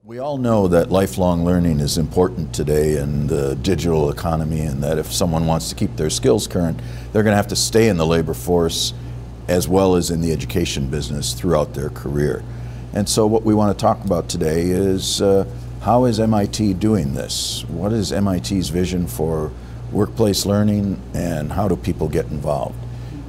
We all know that lifelong learning is important today in the digital economy, and that if someone wants to keep their skills current, they're going to have to stay in the labor force as well as in the education business throughout their career. And so what we want to talk about today is how is MIT doing this? What is MIT's vision for workplace learning, and how do people get involved?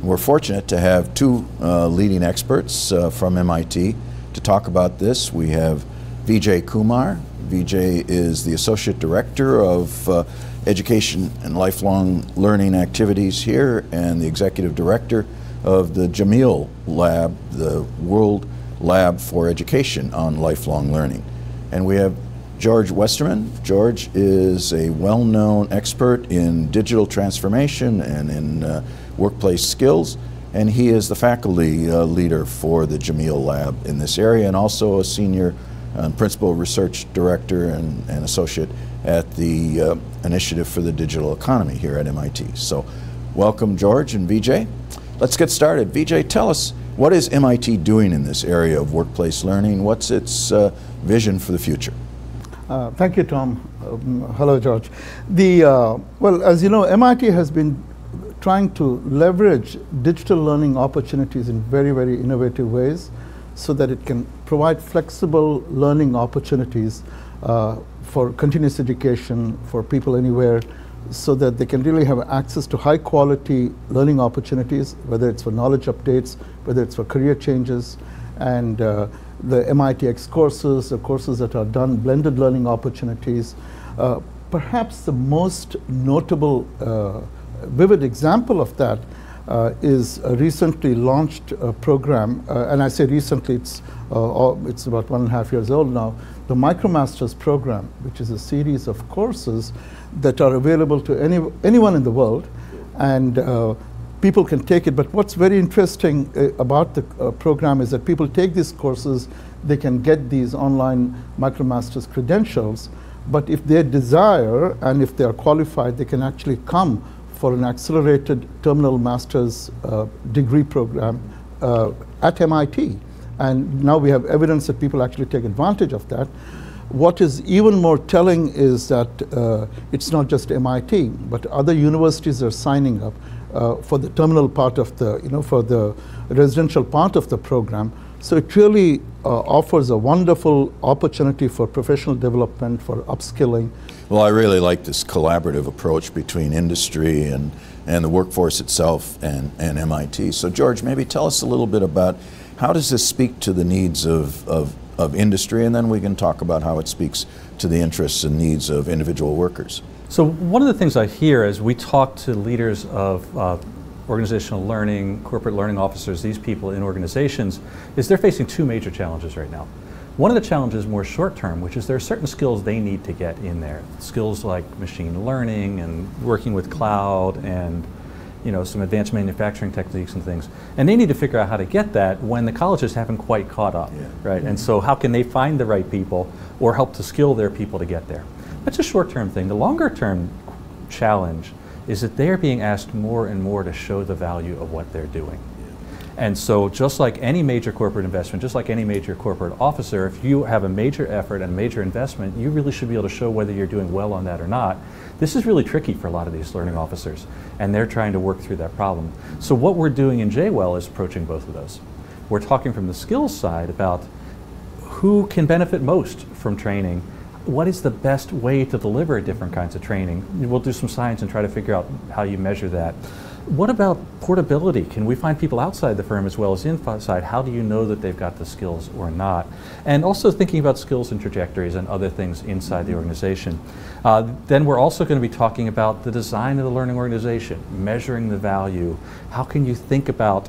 We're fortunate to have two leading experts from MIT to talk about this. We have Vijay Kumar. Vijay is the Associate Director of Education and Lifelong Learning Activities here and the Executive Director of the Jameel Lab, the World Lab for Education on Lifelong Learning. And we have George Westerman. George is a well-known expert in digital transformation and in workplace skills, and he is the faculty leader for the Jameel Lab in this area, and also a senior Principal Research Director and Associate at the Initiative for the Digital Economy here at MIT. So welcome, George and Vijay. Let's get started. Vijay, tell us, what is MIT doing in this area of workplace learning? What's its vision for the future? Thank you, Tom. Hello, George. Well, as you know, MIT has been trying to leverage digital learning opportunities in very, very innovative ways, so that it can provide flexible learning opportunities for continuous education for people anywhere, so that they can really have access to high quality learning opportunities, whether it's for knowledge updates, whether it's for career changes, and the MIT X courses, the courses that are done, blended learning opportunities. Perhaps the most notable vivid example of that is a recently launched program, and I say recently, it's about 1.5 years old now, the MicroMasters program, which is a series of courses that are available to anyone in the world, and people can take it. But what's very interesting about the program is that people take these courses, they can get these online MicroMasters credentials, but if they desire and if they are qualified, they can actually come for an accelerated terminal master's degree program at MIT. And now we have evidence that people actually take advantage of that. What is even more telling is that it's not just MIT, but other universities are signing up for the terminal part of the, for the residential part of the program. So it really offers a wonderful opportunity for professional development, for upskilling. Well, I really like this collaborative approach between industry and the workforce itself and MIT. So George, maybe tell us a little bit about how does this speak to the needs of industry, and then we can talk about how it speaks to the interests and needs of individual workers. So one of the things I hear as we talk to leaders of organizational learning, corporate learning officers, these people in organizations, is they're facing two major challenges right now. One of the challenges is more short-term, which is there are certain skills they need to get in there. Skills like machine learning and working with cloud and some advanced manufacturing techniques and things. And they need to figure out how to get that when the colleges haven't quite caught up, right? And so how can they find the right people or help to skill their people to get there? That's a short-term thing. The longer-term challenge is that they're being asked more and more to show the value of what they're doing. And so just like any major corporate investment, just like any major corporate officer, if you have a major effort and a major investment, you really should be able to show whether you're doing well on that or not. This is really tricky for a lot of these learning officers, and they're trying to work through that problem. So what we're doing in JWell is approaching both of those. We're talking from the skills side about who can benefit most from training. What is the best way to deliver different kinds of training? We'll do some science and try to figure out how you measure that. What about portability? Can we find people outside the firm as well as inside? How do you know that they've got the skills or not? And also thinking about skills and trajectories and other things inside the organization. Then we're also going to be talking about the design of the learning organization, measuring the value. How can you think about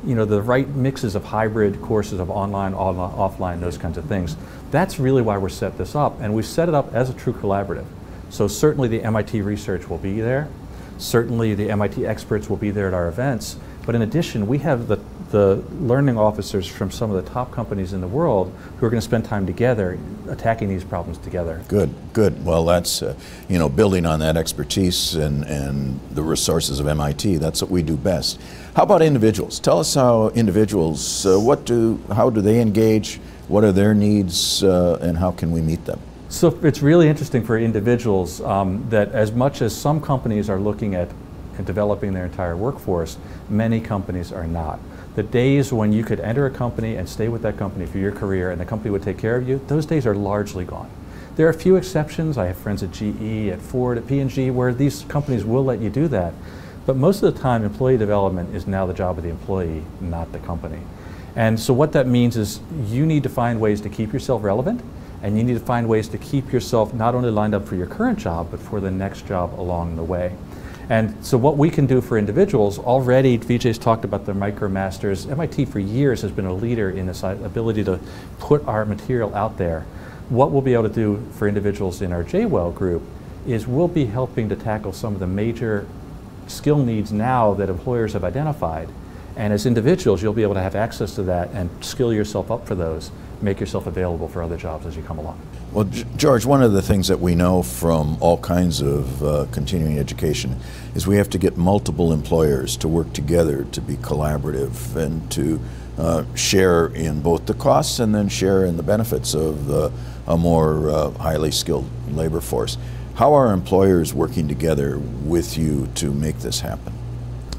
the right mixes of hybrid courses of online, offline, those kinds of things. That's really why we're set this up, and we've set it up as a true collaborative. So certainly the MIT research will be there. Certainly the MIT experts will be there at our events. But in addition, we have the learning officers from some of the top companies in the world who are going to spend time together attacking these problems together. Good, good. Well, that's, building on that expertise and the resources of MIT, that's what we do best. How about individuals? Tell us how individuals, how do they engage What are their needs and how can we meet them? So it's really interesting for individuals that as much as some companies are looking at developing their entire workforce, many companies are not. The days when you could enter a company and stay with that company for your career and the company would take care of you, those days are largely gone. There are a few exceptions. I have friends at GE, at Ford, at P&G, where these companies will let you do that. But most of the time, employee development is now the job of the employee, not the company. And so what that means is you need to find ways to keep yourself relevant, and you need to find ways to keep yourself not only lined up for your current job, but for the next job along the way. And so what we can do for individuals, already Vijay's talked about the MicroMasters. MIT for years has been a leader in this ability to put our material out there. What we'll be able to do for individuals in our JWell group is we'll be helping to tackle some of the major skill needs now that employers have identified. And as individuals, you'll be able to have access to that and skill yourself up for those, make yourself available for other jobs as you come along. Well, George, one of the things that we know from all kinds of continuing education is we have to get multiple employers to work together to be collaborative and to share in both the costs and then share in the benefits of a more highly skilled labor force. How are employers working together with you to make this happen?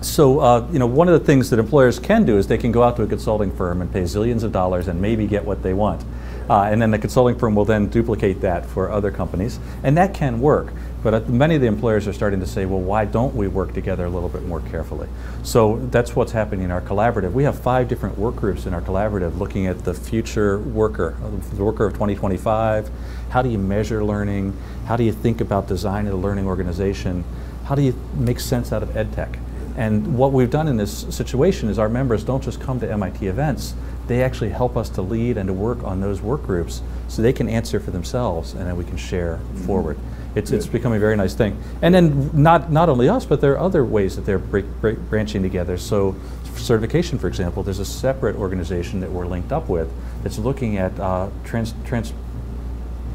So, you know, one of the things that employers can do is they can go out to a consulting firm and pay zillions of dollars and maybe get what they want. And then the consulting firm will then duplicate that for other companies. And that can work. But many of the employers are starting to say, well, why don't we work together a little bit more carefully? So that's what's happening in our collaborative. We have 5 different work groups in our collaborative looking at the future worker, the worker of 2025. How do you measure learning? How do you think about design of a learning organization? How do you make sense out of ed tech? And what we've done in this situation is our members don't just come to MIT events, they actually help us to lead and to work on those work groups so they can answer for themselves and then we can share forward. It's become a very nice thing. And then not only us, but there are other ways that they're branching together. So for certification, for example, there's a separate organization that we're linked up with that's looking at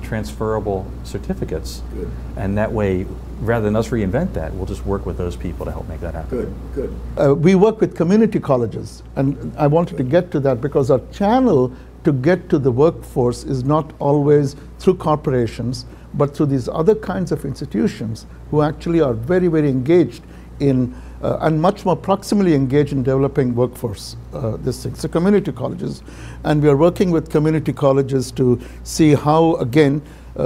transferable certificates. Good. And that way, rather than us reinvent that, we'll just work with those people to help make that happen. Good, good. We work with community colleges, and I wanted to get to that because our channel to get to the workforce is not always through corporations, but through these other kinds of institutions who actually are very, very engaged in and much more proximally engaged in developing workforce. So community colleges, and we are working with community colleges to see how, again,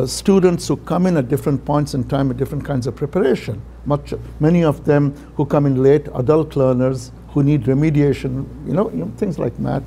students who come in at different points in time with different kinds of preparation, many of them who come in late, adult learners who need remediation, you know things like that,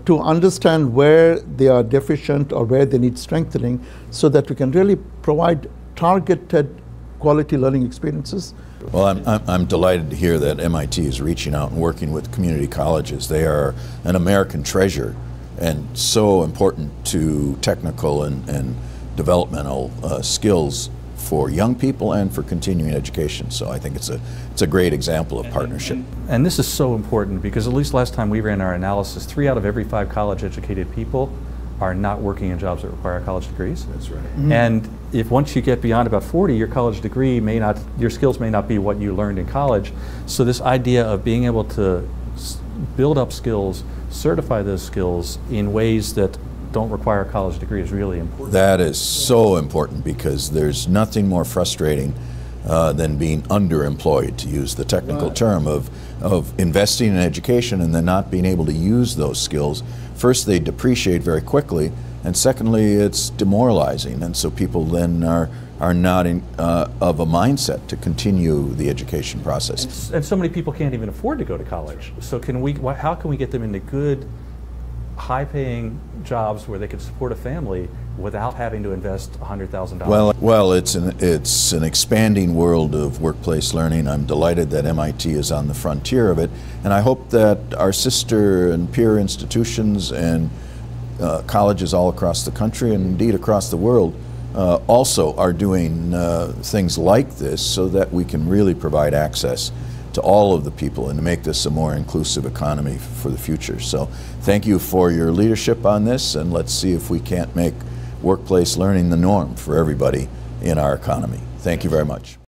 to understand where they are deficient or where they need strengthening so that we can really provide targeted quality learning experiences. Well, I'm delighted to hear that MIT is reaching out and working with community colleges. They are an American treasure and so important to technical and developmental skills for young people and for continuing education. So I think it's a great example of partnership. And this is so important because at least last time we ran our analysis, 3 out of every 5 college-educated people are not working in jobs that require college degrees. That's right. Mm-hmm. And if once you get beyond about 40, your college degree may not, your skills may not be what you learned in college. So this idea of being able to build up skills, certify those skills in ways that don't require a college degree is really important. That is so important because there's nothing more frustrating than being underemployed, to use the technical term of investing in education and then not being able to use those skills. First, they depreciate very quickly, and secondly, it's demoralizing, and so people then are not of a mindset to continue the education process. And so many people can't even afford to go to college. So how can we get them into good, high-paying jobs where they can support a family without having to invest $100,000? Well, it's an expanding world of workplace learning. I'm delighted that MIT is on the frontier of it, and I hope that our sister and peer institutions and colleges all across the country and indeed across the world also are doing things like this so that we can really provide access to all of the people and to make this a more inclusive economy for the future. So thank you for your leadership on this, and let's see if we can't make workplace learning the norm for everybody in our economy. Thank you very much.